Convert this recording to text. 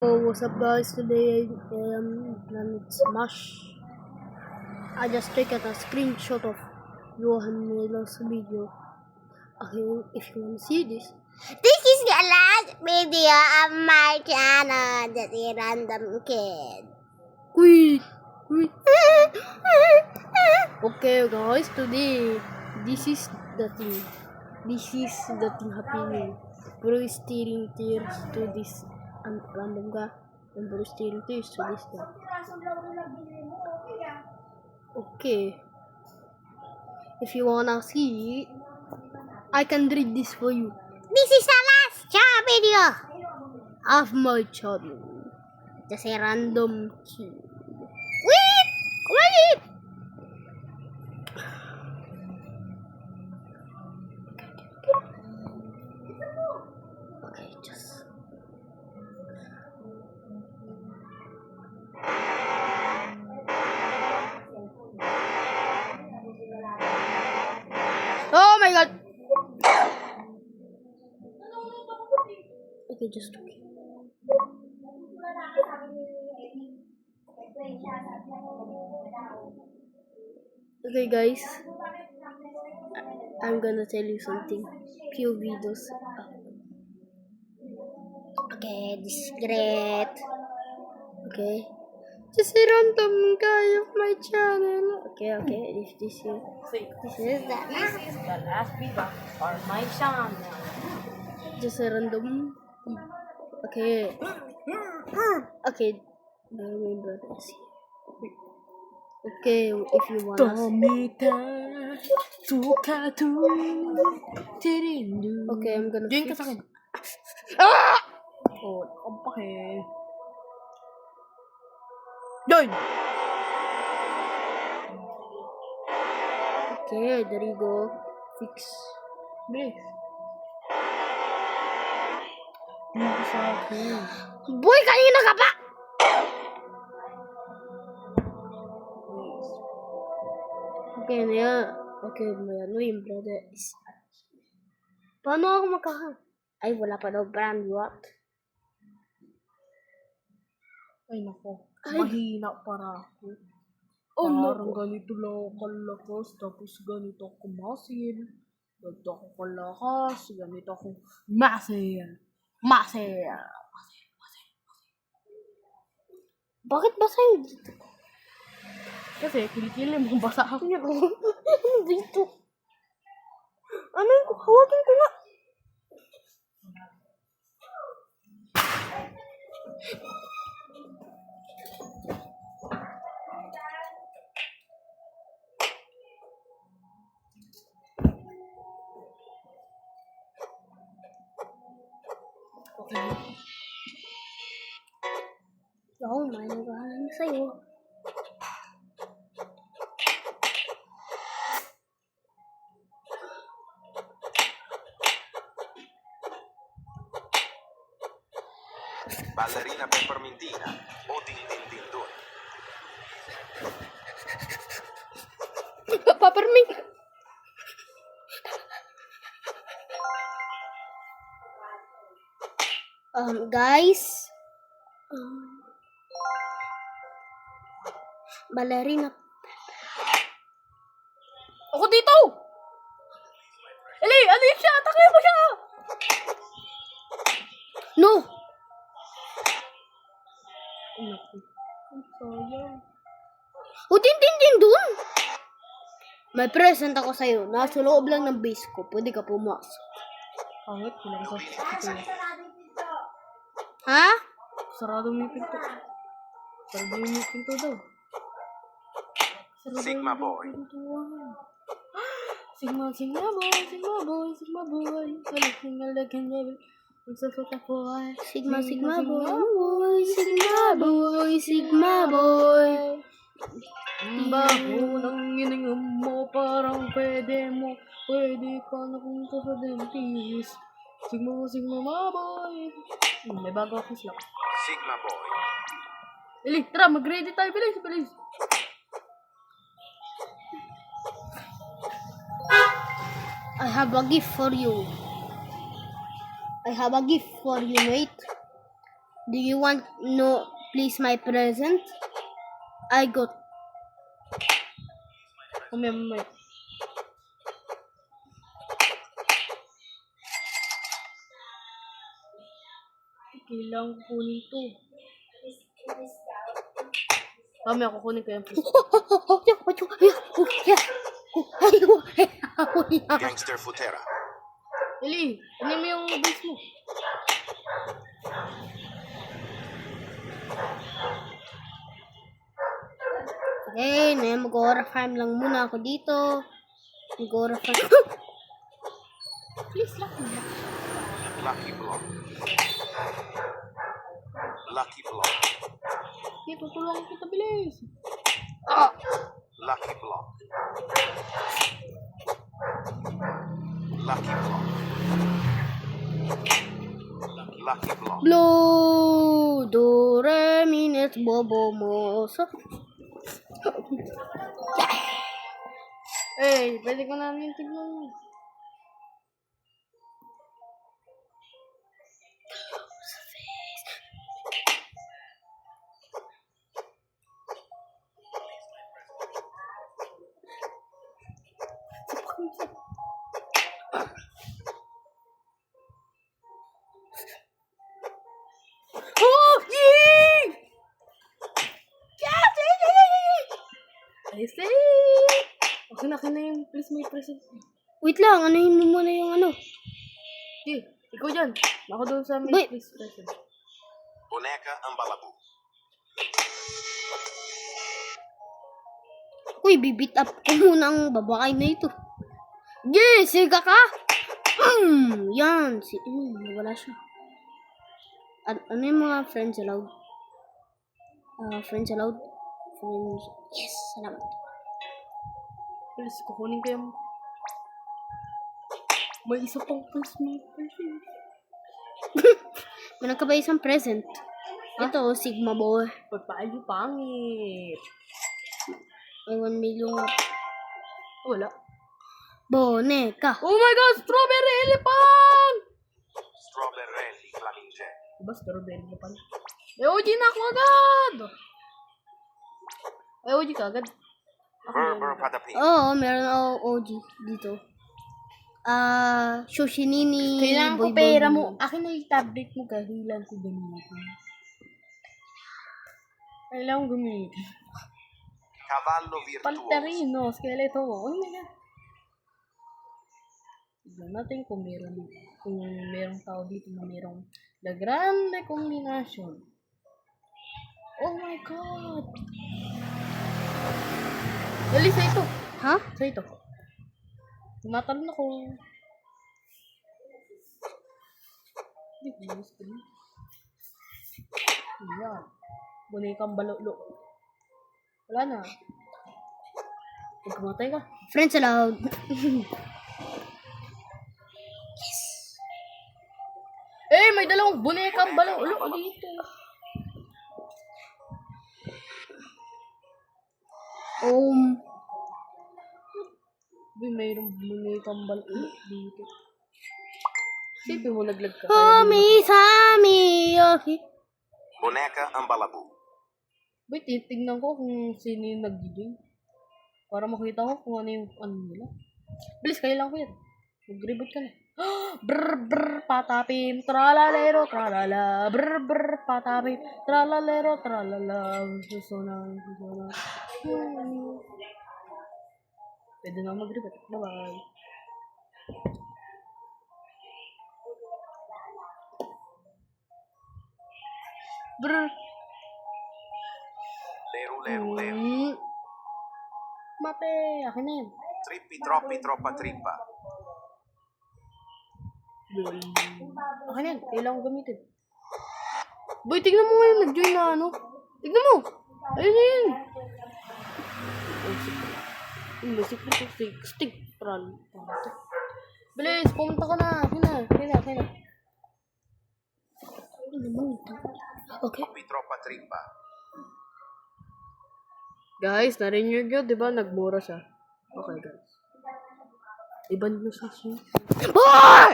What's up guys, today I am Planet Smash. I just taken a screenshot of Johan Milo's video. Okay, if you want to see this. This is the last video of my channel, The Random Kid. Okay guys, today this is the thing. This is the thing happening. Bro is steering tears to this random guy, and bro is steering tears to this guy. Okay. If you wanna see, I can read this for you. This is the last video Of my channel. Just a random kid. Wait! Wait! Okay, just. Oh my god! Okay, just okay. Okay guys, I'm gonna tell you something. Few videos. Okay, this is great. Okay. Just a random guy of my channel. Okay, this is This is the last video for my channel. just a random. Okay. Okay. My brother is here. Okay, if you want. Okay, I'm gonna. Join ka fix- sa akin. Ah! Oh, ang pake. Join! Okay, there you go. Fix. Bilis. Join ka sa akin. Boy, kanina ka pa! Okay na yan. Okay, may ano yung brother is. Paano ako Ay, wala pa daw brand what? Ay, nako. Ay. Mahina para ako. Oh, Parang no. ganito lang ako kalakas, tapos ganito ako masin. Ganito ako kalakas, ganito ako masin. Masin. Bakit ba sa'yo dito? Kasi kilikili mo basa ako. Dito. Ano yung hawagin ko nga? Okay. Oo, may naghahalan sa'yo. Ballerina peppermintina o din din din dun. Papermint. Guys. Ballerina. Ako dito! Eli! Ano siya? Takay mo siya! No! Sayang. O, din dun! May present ako sa'yo. Nasa loob lang ng base ko. Pwede ka pumasok. Pangit, kulang ko. Ha? Sarado mo yung pinto. Sarado mo yung pinto daw. Sarado Sigma yung boy. pinto. Sigma boy. Single again, baby. Magsasatak ko ay. Sigma boy. Baho ng iningam mo, parang pwede ka na punta sa dentist. Sigma boy. May bago ako slap. Sigma boy. Eli, tara, mag-ready tayo, bilis. I have a gift for you. Mate. Do you want no please my present? I got Mamaya. Kailangan ko kunin to. Mamaya kukunin ko yung present. Gangster Futera. Eli, ano mo yung base mo? Okay, mag-aura farm lang muna ako dito. Mag-aura farm. Please lang. Lucky Block. Lucky Block. Hindi, tutulungan kita bilis. Lucky Block. Lucky Block. Lucky Block. Blue, do, re, mi, net, bobo, mo, so. Eh, pwede ko namin tignan. Oh! Yay! I say! Okay na yung please may present. Wait lang, anuhin mo muna yung ano. Di, ikaw dyan. Ako doon sa may Wait. please present. Boneca Ambalabu. Uy, bibit up ko muna ang babae na ito. Yes, siga ka? Yan. Wala siya. Ano yung mga friends allowed? Friends allowed? Friends. Yes, salamat. Please, kukunin ko yung... May isa pang please may present. Meron ka ba isang present? Ito, Sigma Boy. Papayo pangit. May 1 million. Wala. Boneka. Oh my God! Strawberry elephant! Strawberry Flaminge. Diba strawberry elephant? May OG na ako agad! May OG ka agad? Berber Patapin. Oo, meron ako OG dito. Shoshinini. Kailangan ko Boy pera Boy. mo. Akin na yung tablet mo, kailangan ko gamitin. Kailangan ko gamitin. Cavallo Virtuoso. Pantarino, skeleto. Oh my God. Tignan natin kung merong tao dito na merong La Grande Combination. Oh my God! Dali, sa ito. Ha? Sa ito. Tumatalon ako. Hindi ko gusto niya. Ayan. Bonekang balolo. Wala na. Huwag kumatay ka. Friends allowed. Eh, may dalawang bonekang balolo dito. Uy, mayroong bonekang balolo dito. Sipin mo naglag ka. Homi, Sami, Yoki. Boneca Ambalabu. Wait, titignan ko kung sino yung nag-game. Para makita ko kung ano yung ano nila. Bilis, kailangan ko yan. Mag-reboot ka na. Brr, brr, patapin, tralalero, tralala. Brr, brr, patapin, tralalero, tralala. Gusto na. Pwede na mag-reboot. Bye-bye. Brr. Leru. Mate, akin na yan. Trippi Troppi Troppa Trippa. Akin yan, kailangan ko gamitin. Boy, tignan mo ngayon, nag-join na ano. Tignan mo! Ayun na yun. May secret of stick. Bilis, pumunta ka na. Akin na. Okay. Troppi Troppa Trippa. Guys, narinig nyo, di ba? Nagmura siya. Okay, guys. Iban nyo siya. Boy!